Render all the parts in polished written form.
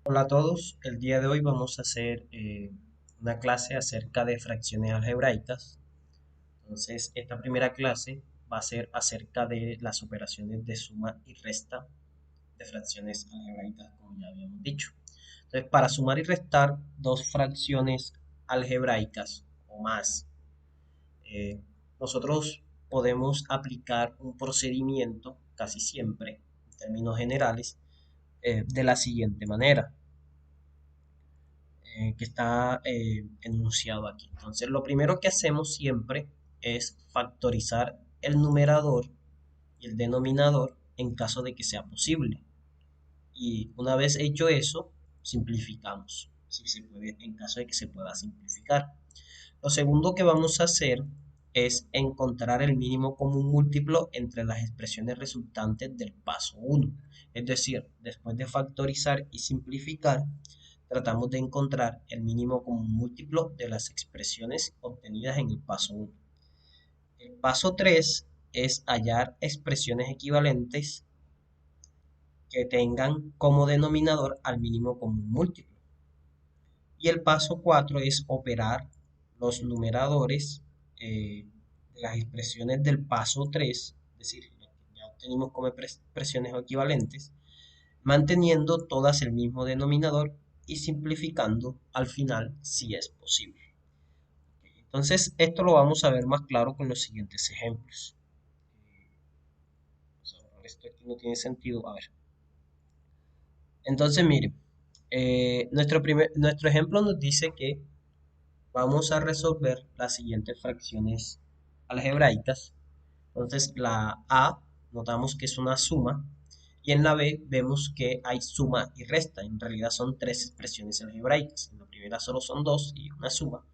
Hola a todos, el día de hoy vamos a hacer una clase acerca de fracciones algebraicas. Entonces, esta primera clase va a ser acerca de las operaciones de suma y resta de fracciones algebraicas, como ya habíamos dicho. Entonces, para sumar y restar dos fracciones algebraicas o más, eh, nosotros podemos aplicar un procedimiento casi siempre, en términos generales, de la siguiente manera. Que está enunciado aquí. Entonces, lo primero que hacemos siempre es factorizar el numerador y el denominador en caso de que sea posible. Y una vez hecho eso, simplificamos, si se puede, en caso de que se pueda simplificar. Lo segundo que vamos a hacer es encontrar el mínimo común múltiplo entre las expresiones resultantes del paso 1. Es decir, después de factorizar y simplificar, tratamos de encontrar el mínimo común múltiplo de las expresiones obtenidas en el paso 1. El paso 3 es hallar expresiones equivalentes que tengan como denominador al mínimo común múltiplo. Y el paso 4 es operar los numeradores de las expresiones del paso 3, es decir, lo que ya obtenimos como expresiones equivalentes, manteniendo todas el mismo denominador y simplificando al final si es posible. Entonces, esto lo vamos a ver más claro con los siguientes ejemplos. Esto aquí no tiene sentido. A ver. Entonces, miren, nuestro ejemplo nos dice que vamos a resolver las siguientes fracciones algebraicas. Entonces, la A notamos que es una suma y en la B vemos que hay suma y resta. En realidad son tres expresiones algebraicas. En la primera solo son dos y una suma.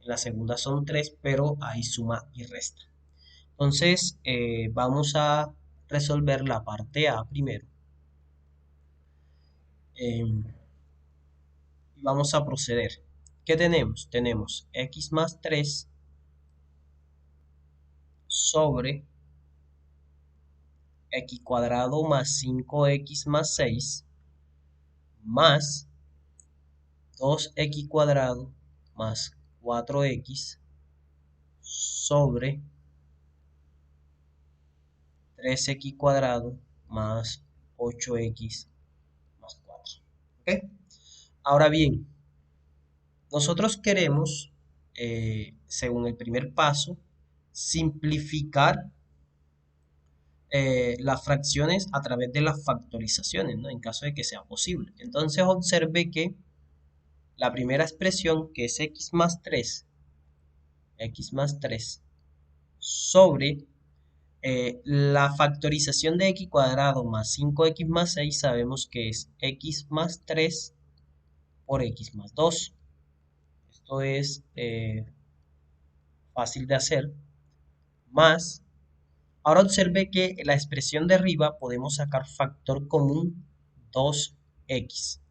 En la segunda son tres, pero hay suma y resta. Entonces, vamos a resolver la parte A primero. Y vamos a proceder. ¿Qué tenemos? Tenemos x más 3 sobre x cuadrado más 5x más 6 más 2x cuadrado más 4x sobre 3x cuadrado más 8x más 4. ¿Ok? Ahora bien, nosotros queremos, según el primer paso, simplificar las fracciones a través de las factorizaciones, ¿no? En caso de que sea posible. Entonces observe que la primera expresión, que es x más 3 sobre la factorización de x cuadrado más 5x más 6, sabemos que es x más 3 por x más 2. Esto es fácil de hacer. Más, ahora observe que en la expresión de arriba podemos sacar factor común 2x.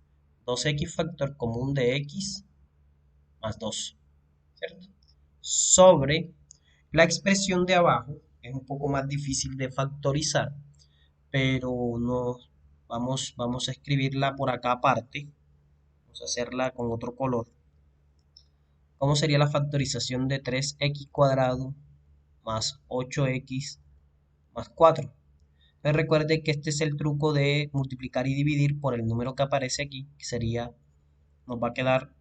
2x factor común de x más 2, ¿cierto? Sobre la expresión de abajo, es un poco más difícil de factorizar, pero no, vamos a escribirla por acá aparte, vamos a hacerla con otro color. ¿Cómo sería la factorización de 3x cuadrado más 8x más 4? Entonces recuerde que este es el truco de multiplicar y dividir por el número que aparece aquí, que sería, nos va a quedar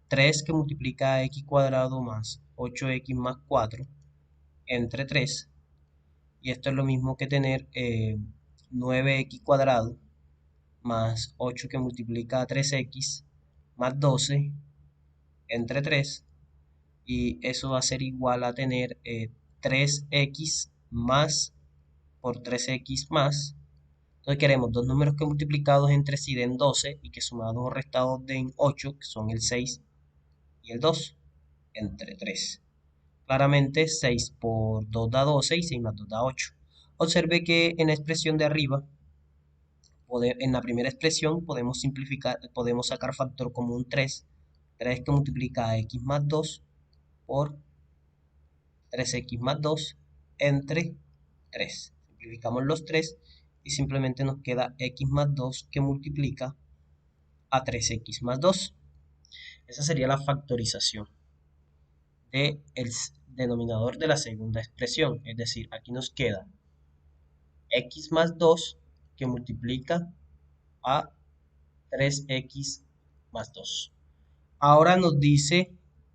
3 que multiplica x cuadrado más 8x más 4 entre 3. Y esto es lo mismo que tener 9x cuadrado más 8 que multiplica a 3x más 12 entre 3. Y eso va a ser igual a tener 3x más por 3x más. Entonces queremos dos números que multiplicados entre sí den 12 y que sumados o restados den 8, que son el 6 y el 2, entre 3. Claramente 6 por 2 da 12 y 6 más 2 da 8. Observe que en la expresión de arriba, en la primera expresión podemos simplificar, podemos sacar factor común 3. 3 que multiplica a x más 2 por 3x más 2 entre 3. Simplificamos los 3 y simplemente nos queda x más 2 que multiplica a 3x más 2. Esa sería la factorización del denominador de la segunda expresión. Es decir, aquí nos queda x más 2 que multiplica a 3x más 2. Ahora nos dice,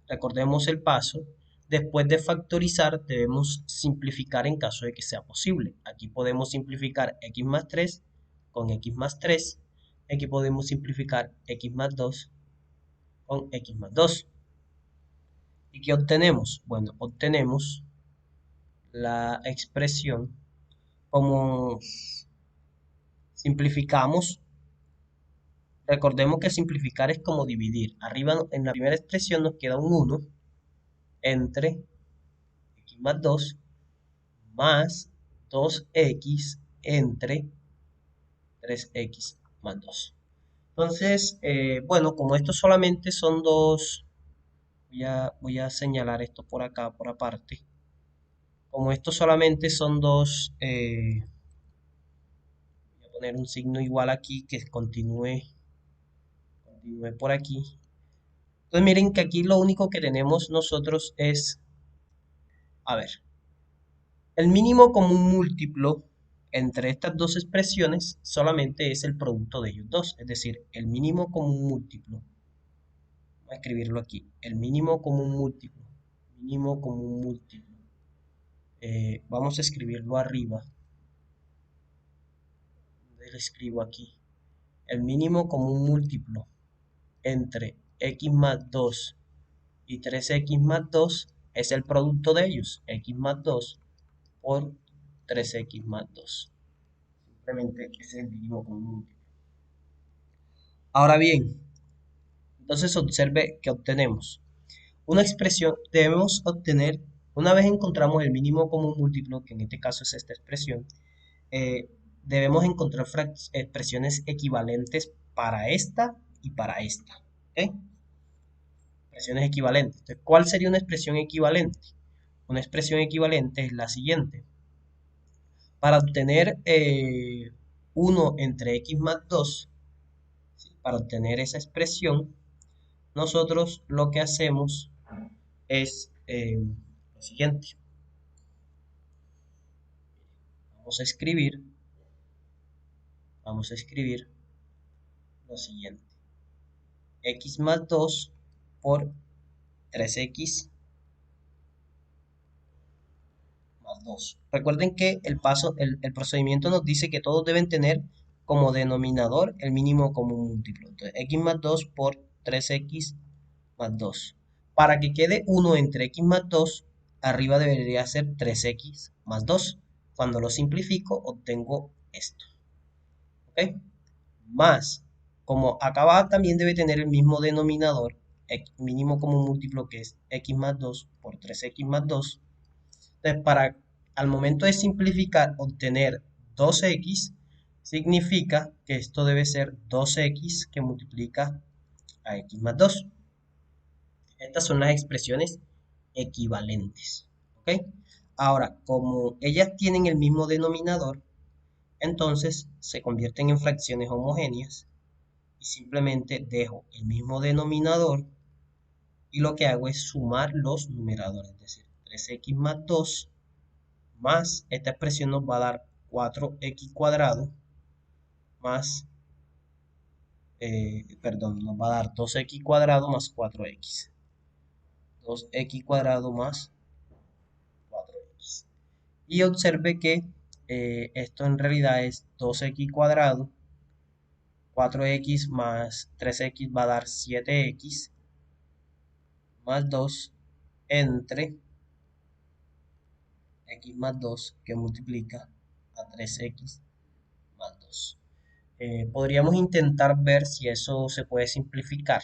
recordemos el paso, después de factorizar debemos simplificar en caso de que sea posible. Aquí podemos simplificar x más 3 con x más 3. Aquí podemos simplificar x más 2 con x más 2. ¿Y qué obtenemos? Bueno, obtenemos la expresión como simplificamos. Recordemos que simplificar es como dividir. Arriba en la primera expresión nos queda un 1 entre x más 2 más 2x entre 3x más 2. Entonces, bueno, como esto solamente son dos, voy a señalar esto por acá, por aparte. Como esto solamente son dos, voy a poner un signo igual aquí que continúe por aquí. Entonces miren que aquí lo único que tenemos nosotros es, a ver, el mínimo común múltiplo entre estas dos expresiones solamente es el producto de ellos dos, es decir, el mínimo común múltiplo. Voy a escribirlo aquí, el mínimo común múltiplo. Vamos a escribirlo arriba. Lo escribo aquí. El mínimo común múltiplo entre x más 2 y 3x más 2 es el producto de ellos, x más 2 por 3x más 2. Simplemente ese es el mínimo común múltiplo. Ahora bien, entonces observe que obtenemos una expresión, debemos obtener, una vez encontramos el mínimo común múltiplo, que en este caso es esta expresión, eh, debemos encontrar expresiones equivalentes para esta y para esta. ¿Ok? Expresiones equivalentes. Entonces, ¿cuál sería una expresión equivalente? Una expresión equivalente es la siguiente. Para obtener 1 entre x más 2, ¿sí? Para obtener esa expresión, nosotros lo que hacemos es lo siguiente. Vamos a escribir, vamos a escribir lo siguiente. X más 2 por 3x más 2. Recuerden que el procedimiento nos dice que todos deben tener como denominador el mínimo común múltiplo. Entonces, x más 2 por 3x más 2. Para que quede 1 entre x más 2, arriba debería ser 3x más 2. Cuando lo simplifico, obtengo esto. ¿Ok? Más, como acá también debe tener el mismo denominador, mínimo común múltiplo que es x más 2 por 3x más 2. Entonces, al momento de simplificar, obtener 2x, significa que esto debe ser 2x que multiplica a x más 2. Estas son las expresiones equivalentes. ¿Ok? Ahora, como ellas tienen el mismo denominador, entonces se convierten en fracciones homogéneas y simplemente dejo el mismo denominador y lo que hago es sumar los numeradores, es decir, 3x más 2 más esta expresión nos va a dar 4x cuadrado más, perdón, nos va a dar 2x cuadrado más 4x. 2x cuadrado más 4x. Y observe que esto en realidad es 2x cuadrado, 4x más 3x va a dar 7x más 2 entre x más 2 que multiplica a 3x más 2. Podríamos intentar ver si eso se puede simplificar,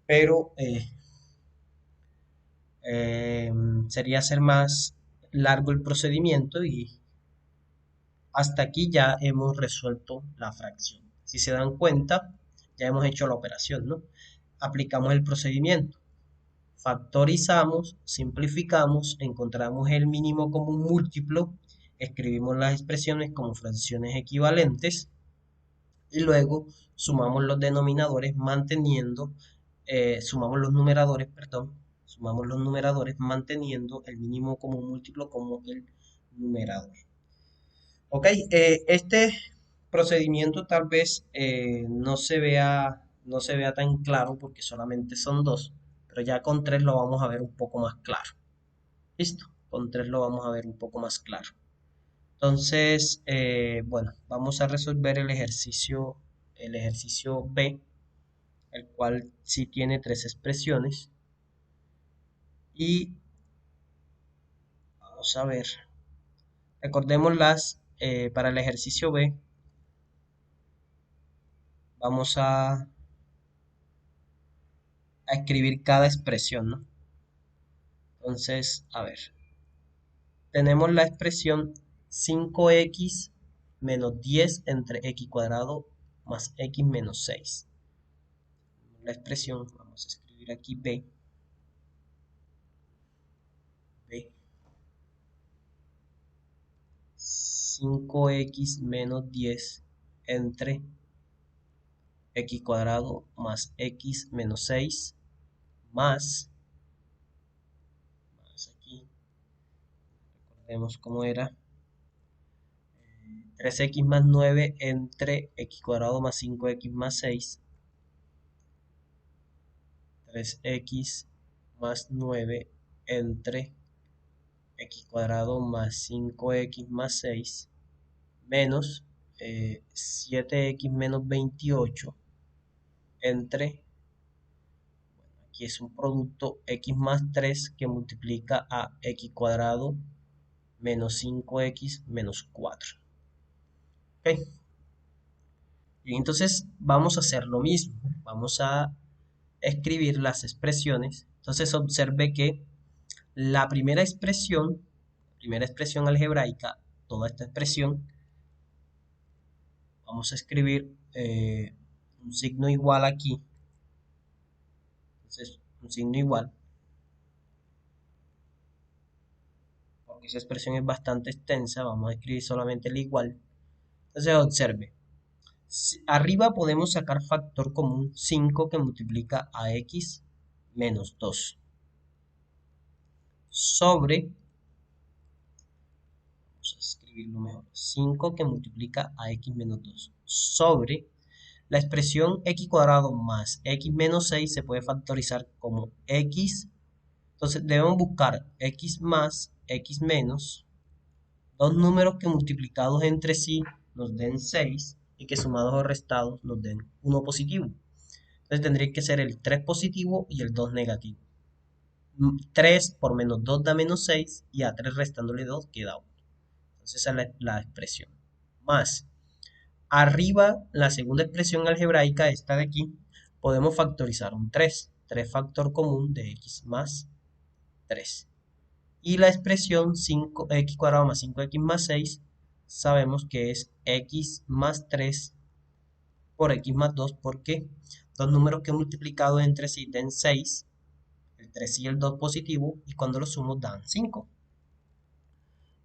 pero sería hacer más largo el procedimiento y hasta aquí ya hemos resuelto la fracción. Si se dan cuenta, ya hemos hecho la operación, ¿no? Aplicamos el procedimiento. Factorizamos, simplificamos, encontramos el mínimo común múltiplo, escribimos las expresiones como fracciones equivalentes y luego sumamos los denominadores manteniendo, sumamos los numeradores, perdón, sumamos los numeradores manteniendo el mínimo común múltiplo como el numerador. Ok, este procedimiento tal vez no se vea tan claro porque solamente son dos, pero ya con tres lo vamos a ver un poco más claro. Listo, con tres lo vamos a ver un poco más claro. Entonces, bueno, vamos a resolver el ejercicio B, el cual sí tiene tres expresiones. Y vamos a ver, recordémoslas, para el ejercicio B, vamos a escribir cada expresión, ¿no? Entonces, a ver, tenemos la expresión 5x menos 10 entre x cuadrado más x menos 6. La expresión, vamos a escribir aquí B, 5x menos 10 entre x cuadrado más x menos 6 más aquí, recordemos cómo era, 3x más 9 entre x cuadrado más 5x más 6, 3x más 9 entre x cuadrado más 5x más 6 menos 7x menos 28 entre, aquí es un producto, x más 3 que multiplica a x cuadrado menos 5x menos 4. ¿Ok? Y entonces vamos a hacer lo mismo. Vamos a escribir las expresiones. Entonces observe que la primera expresión algebraica, toda esta expresión, vamos a escribir un signo igual aquí. Entonces, un signo igual, porque esa expresión es bastante extensa, vamos a escribir solamente el igual. Entonces observe, arriba podemos sacar factor común 5 que multiplica a x menos 2 sobre, vamos a escribirlo mejor, 5 que multiplica a x menos 2 sobre la expresión x cuadrado más x menos 6 se puede factorizar como x. Entonces debemos buscar x más, x menos, dos números que multiplicados entre sí nos den 6 y que sumados o restados nos den 1 positivo. Entonces tendría que ser el 3 positivo y el 2 negativo. 3 por menos 2 da menos 6 y a 3 restándole 2 queda 1. Entonces esa es la expresión. Más, arriba, la segunda expresión algebraica, esta de aquí, podemos factorizar un 3. 3 factor común de x más 3. Y la expresión 5x cuadrado más 5x más 6, sabemos que es x más 3 por x más 2, porque dos números que multiplicados entre sí den 6, el 3 y el 2 positivo, y cuando los sumo dan 5.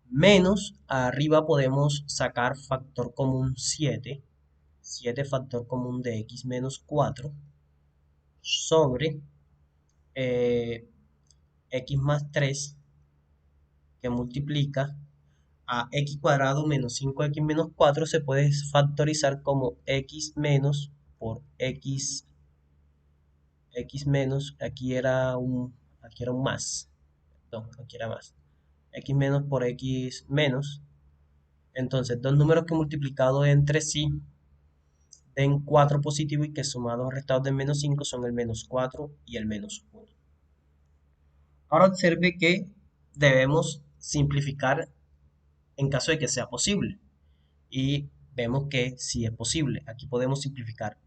Menos, arriba podemos sacar factor común 7, 7 factor común de x menos 4, sobre x más 3, que multiplica a x cuadrado menos 5x menos 4 se puede factorizar como x menos por x menos, aquí era un más, perdón, aquí era más, x menos por x menos. Entonces, dos números que multiplicados entre sí den 4 positivo y que sumados o restados de menos 5 son el menos 4 y el menos 1. Ahora observe que debemos simplificar en caso de que sea posible. Y vemos que sí es posible. Aquí podemos simplificar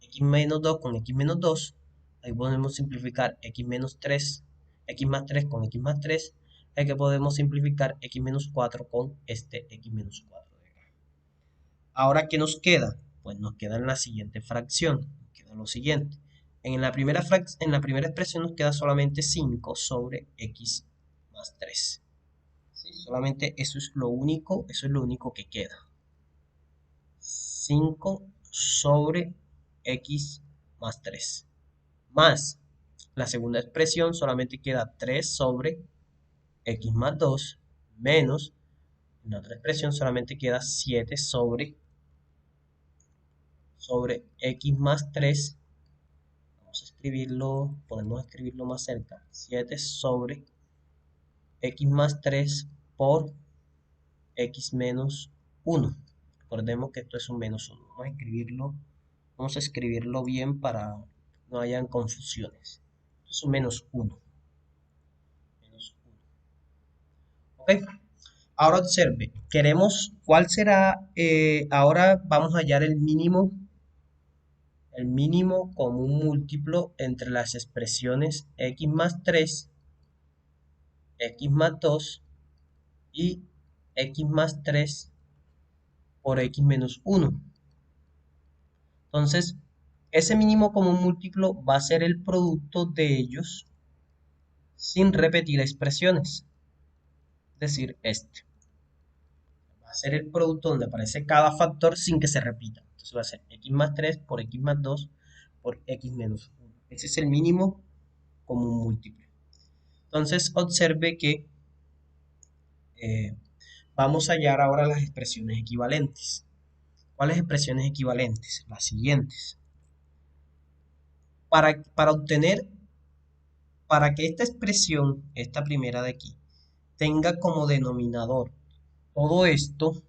x menos 2 con x menos 2. Ahí podemos simplificar x menos 3, x más 3 con x más 3. Aquí podemos simplificar x menos 4 con este x menos 4 de acá. Ahora, ¿qué nos queda? Pues nos queda en la siguiente fracción. Nos queda lo siguiente. En la primera expresión nos queda solamente 5 sobre x más 3. ¿Sí? Solamente eso es lo único que queda. 5 sobre x más 3. Más la segunda expresión solamente queda 3 sobre x más 2 menos en la otra expresión solamente queda 7 sobre x más 3. Vamos a escribirlo, podemos escribirlo más cerca. 7 sobre x más 3 por x menos 1. Recordemos que esto es un menos 1. Vamos a escribirlo bien para no hayan confusiones. Esto es un menos 1. Menos 1. ¿Ok? Ahora observe, queremos, ¿cuál será? Ahora vamos a hallar el mínimo común múltiplo entre las expresiones x más 3, x más 2 y x más 3 por x menos 1. Entonces, ese mínimo común múltiplo va a ser el producto de ellos sin repetir expresiones, es decir, este. Va a ser el producto donde aparece cada factor sin que se repita. Entonces va a ser x más 3 por x más 2 por x menos 1. Ese es el mínimo común múltiplo. Entonces observe que eh, vamos a hallar ahora las expresiones equivalentes. ¿Cuáles expresiones equivalentes? Las siguientes. Para obtener, para que esta expresión, esta primera de aquí, tenga como denominador todo esto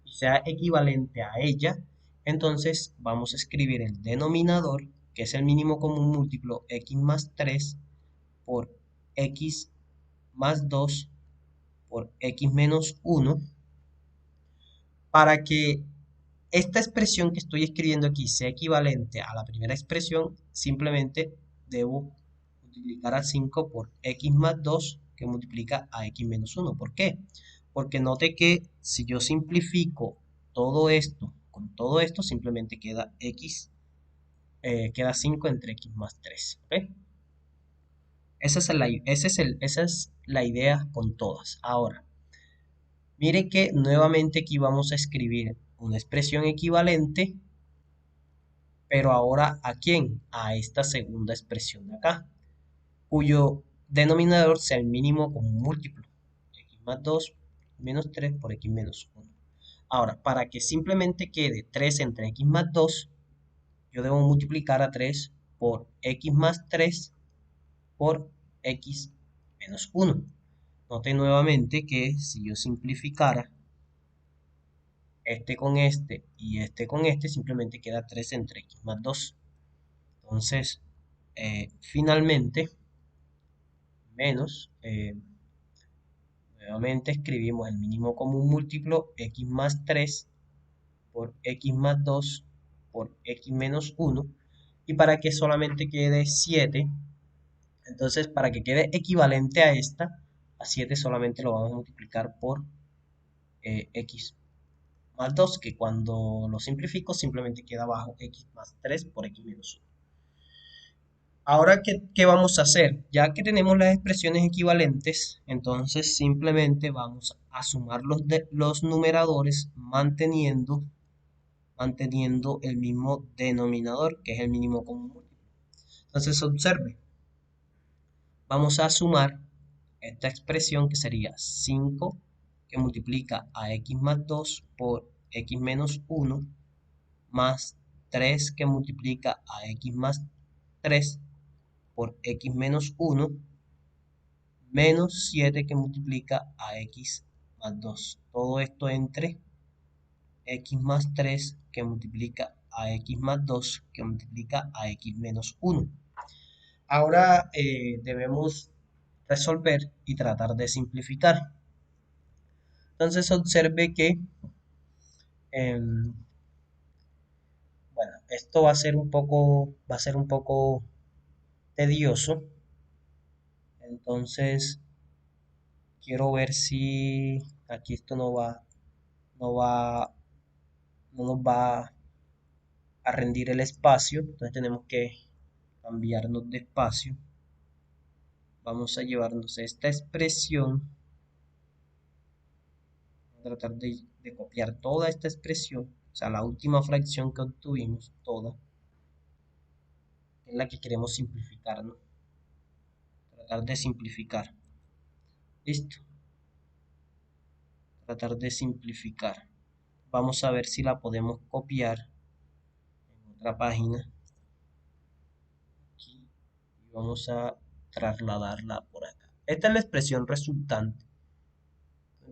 y sea equivalente a ella, entonces vamos a escribir el denominador, que es el mínimo común múltiplo, x más 3 por x más 2 por x menos 1, para que esta expresión que estoy escribiendo aquí sea equivalente a la primera expresión, simplemente debo multiplicar a 5 por x más 2 que multiplica a x menos 1. ¿Por qué? Porque note que si yo simplifico todo esto con todo esto, simplemente queda x, queda 5 entre x más 3. ¿Ok? Esa es la idea con todas. Ahora, mire que nuevamente aquí vamos a escribir una expresión equivalente, pero ahora ¿a quién? A esta segunda expresión de acá, cuyo denominador sea el mínimo común múltiplo, x más 2 menos 3 por x menos 1. Ahora, para que simplemente quede 3 entre x más 2, yo debo multiplicar a 3 por x más 3 por x menos 1. Note nuevamente que si yo simplificara este con este y este con este, simplemente queda 3 entre x más 2. Entonces, finalmente, menos, nuevamente escribimos el mínimo común múltiplo, x más 3 por x más 2 por x menos 1. Y para que solamente quede 7, entonces para que quede equivalente a esta, a 7 solamente lo vamos a multiplicar por x más 2, que cuando lo simplifico simplemente queda abajo x más 3 por x menos 1. Ahora, ¿qué vamos a hacer? Ya que tenemos las expresiones equivalentes, entonces simplemente vamos a sumar los numeradores manteniendo el mismo denominador, que es el mínimo común múltiplo. Entonces, observe, vamos a sumar esta expresión que sería 5 que multiplica a x más 2 por x menos 1 más 3 que multiplica a x más 3 por x menos 1 menos 7 que multiplica a x más 2. Todo esto entre x más 3 que multiplica a x más 2 que multiplica a x menos 1. Ahora debemos resolver y tratar de simplificar. Entonces observe que, bueno, esto va a ser un poco tedioso. Entonces quiero ver si aquí esto no va, no nos va a rendir el espacio. Entonces tenemos que cambiarnos de espacio. Vamos a llevarnos esta expresión. Vamos a tratar de copiar toda esta expresión o sea, la última fracción que obtuvimos, toda, es la que queremos simplificar, ¿no? Tratar de simplificar. Listo. Tratar de simplificar. Vamos a ver si la podemos copiar en otra página. Aquí. Y vamos a trasladarla por acá. Esta es la expresión resultante.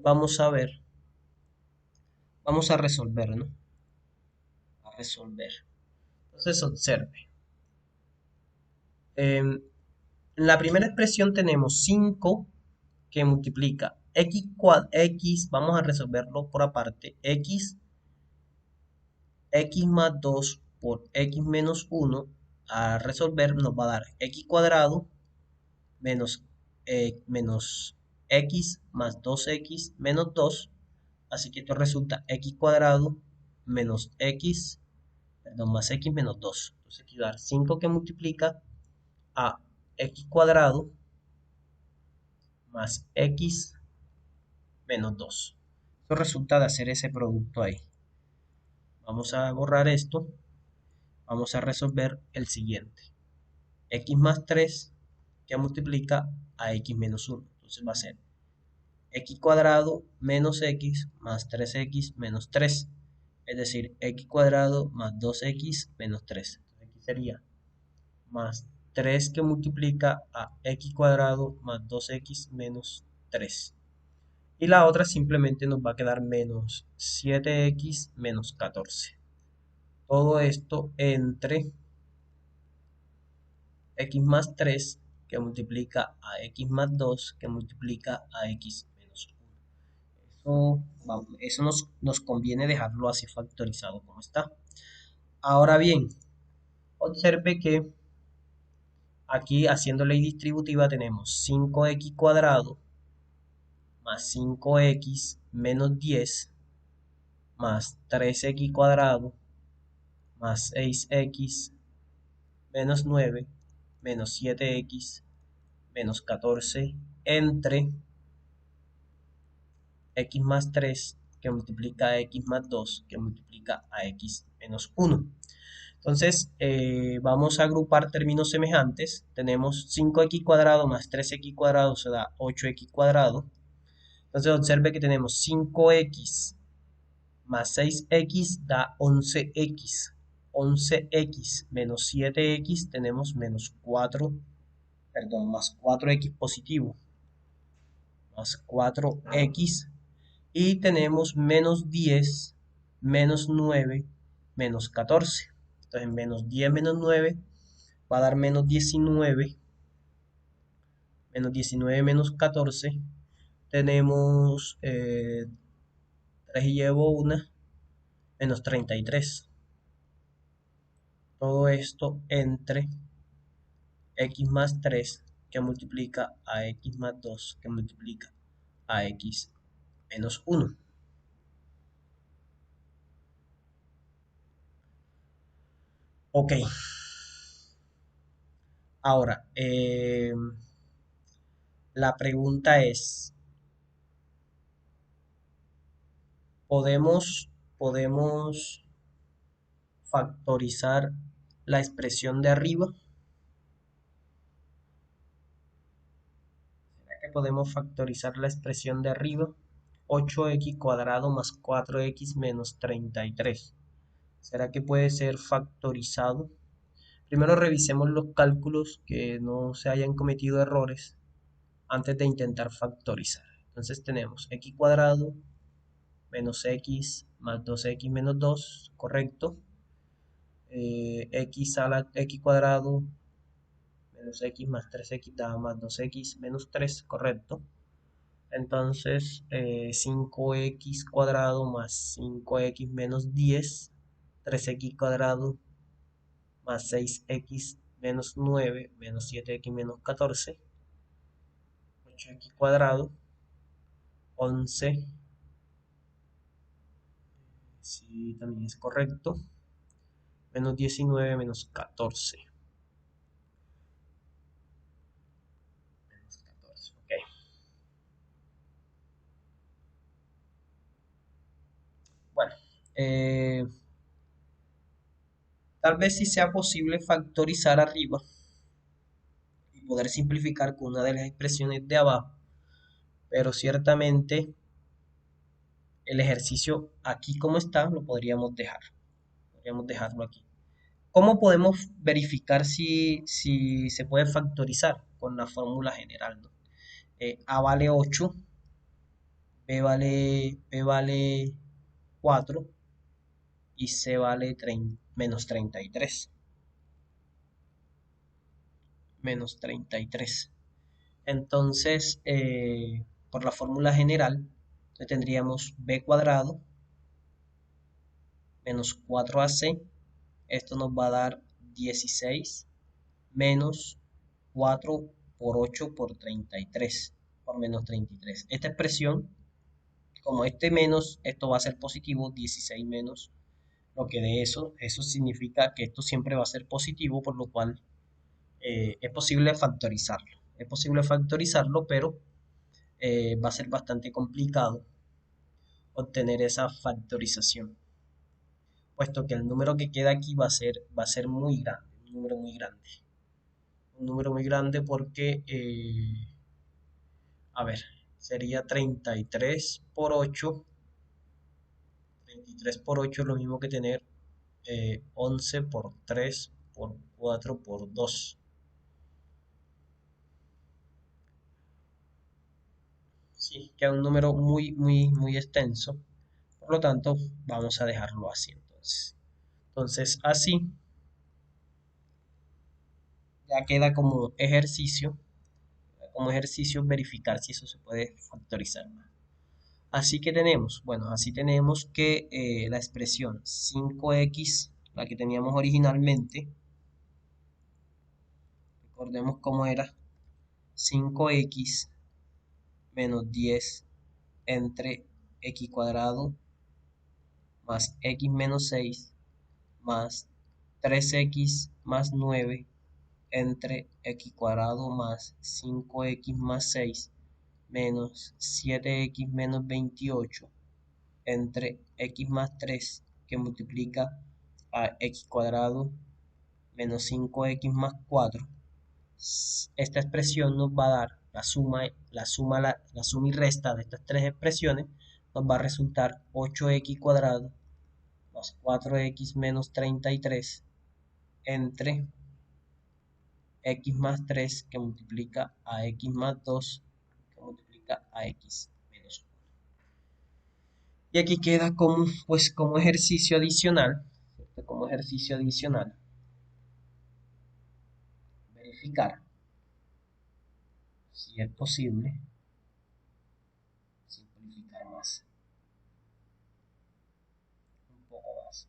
Vamos a ver. Vamos a resolver, ¿no? A resolver. Entonces observe. En la primera expresión tenemos 5 que multiplica x, vamos a resolverlo por aparte, x más 2 por x menos 1, a resolver nos va a dar x cuadrado menos x más 2x menos 2, así que esto resulta x cuadrado menos x, perdón, más x menos 2. Entonces aquí va a dar 5 que multiplica a x cuadrado más x menos 2. Esto resulta de hacer ese producto ahí. Vamos a borrar esto. Vamos a resolver el siguiente. X más 3 que multiplica a x menos 1. Entonces va a ser x cuadrado menos x más 3x menos 3. Es decir, x cuadrado más 2x menos 3. Entonces aquí sería más 3 que multiplica a x cuadrado más 2x menos 3. Y la otra simplemente nos va a quedar menos 7x menos 14. Todo esto entre x más 3 que multiplica a x más 2 que multiplica a x menos 1. Eso nos conviene dejarlo así factorizado como está. Ahora bien, observe que aquí haciendo ley distributiva tenemos 5x cuadrado más 5x menos 10 más 3x cuadrado más 6x menos 9 menos 7x menos 14 entre x más 3 que multiplica a x más 2 que multiplica a x menos 1. Entonces vamos a agrupar términos semejantes. Tenemos 5x cuadrado más 3x cuadrado se da 8x cuadrado. Entonces observe que tenemos 5x más 6x da 11x. 11x menos 7x tenemos menos 4, perdón, más 4x positivo. Más 4x. Y tenemos menos 10, menos 9, menos 14. Entonces menos 10 menos 9 va a dar menos 19. Menos 19 menos 14. Tenemos 3 y llevo 1, menos 33. Todo esto entre x más 3 que multiplica a x más 2 que multiplica a x menos 1. Ok. Ahora, la pregunta es, ¿podemos factorizar la expresión de arriba? ¿Será que podemos factorizar la expresión de arriba? 8x cuadrado más 4x menos 33. ¿Será que puede ser factorizado? Primero revisemos los cálculos, que no se hayan cometido errores antes de intentar factorizar. Entonces tenemos x cuadrado menos x más 2x menos 2, correcto. X cuadrado menos x más 3x da más 2x menos 3, correcto. Entonces 5x cuadrado más 5x menos 10, 3x cuadrado más 6x menos 9 menos 7x menos 14, 8x cuadrado, 11, sí, también es correcto, menos 19 menos 14. Menos 14, ok. Bueno, Eh, Tal vez sí sea posible factorizar arriba y poder simplificar con una de las expresiones de abajo, pero ciertamente el ejercicio aquí como está lo podríamos dejar. Podríamos dejarlo aquí. ¿Cómo podemos verificar si se puede factorizar? Con la fórmula general, ¿no? A vale 8, B vale 4 y C vale menos 33. Menos 33. Entonces, por la fórmula general, tendríamos B cuadrado menos 4AC. Esto nos va a dar 16 menos 4 por 8 por 33, por menos 33. Esta expresión, como este menos, esto va a ser positivo, 16 menos lo que de eso significa que esto siempre va a ser positivo, por lo cual es posible factorizarlo. Es posible factorizarlo, pero va a ser bastante complicado obtener esa factorización, puesto que el número que queda aquí va a ser muy grande, un número muy grande. Un número muy grande porque, a ver, sería 33 por 8. 33 por 8 es lo mismo que tener 11 por 3 por 4 por 2. Sí, queda un número muy, muy, muy extenso. Por lo tanto, vamos a dejarlo así entonces. Entonces, así ya queda como ejercicio verificar si eso se puede factorizar. Así que tenemos, bueno, así tenemos que la expresión 5x, la que teníamos originalmente, recordemos cómo era, 5x menos 10 entre x cuadrado más x menos 6 más 3x más 9 entre x cuadrado más 5x más 6 menos 7x menos 28 entre x más 3 que multiplica a x cuadrado menos 5x más 4. Esta expresión nos va a dar la suma y resta de estas tres expresiones, nos va a resultar 8x cuadrado más 4x menos 33 entre x más 3 que multiplica a x más 2 que multiplica a x menos 1. Y aquí queda como ejercicio adicional, ¿cierto? Como ejercicio adicional, verificar si es posible simplificar más, un poco más.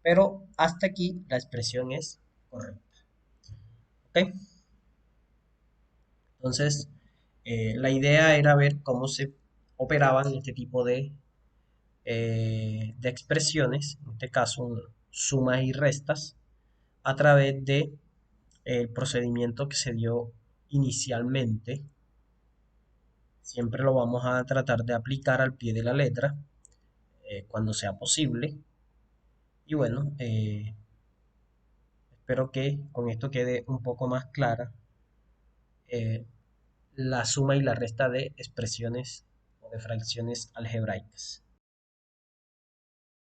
Pero hasta aquí la expresión es correcta. ¿Ok? Entonces, la idea era ver cómo se operaban este tipo de expresiones, en este caso sumas y restas, a través de el procedimiento que se dio inicialmente. Siempre lo vamos a tratar de aplicar al pie de la letra cuando sea posible. Y bueno, espero que con esto quede un poco más clara eh, la suma y la resta de expresiones o de fracciones algebraicas.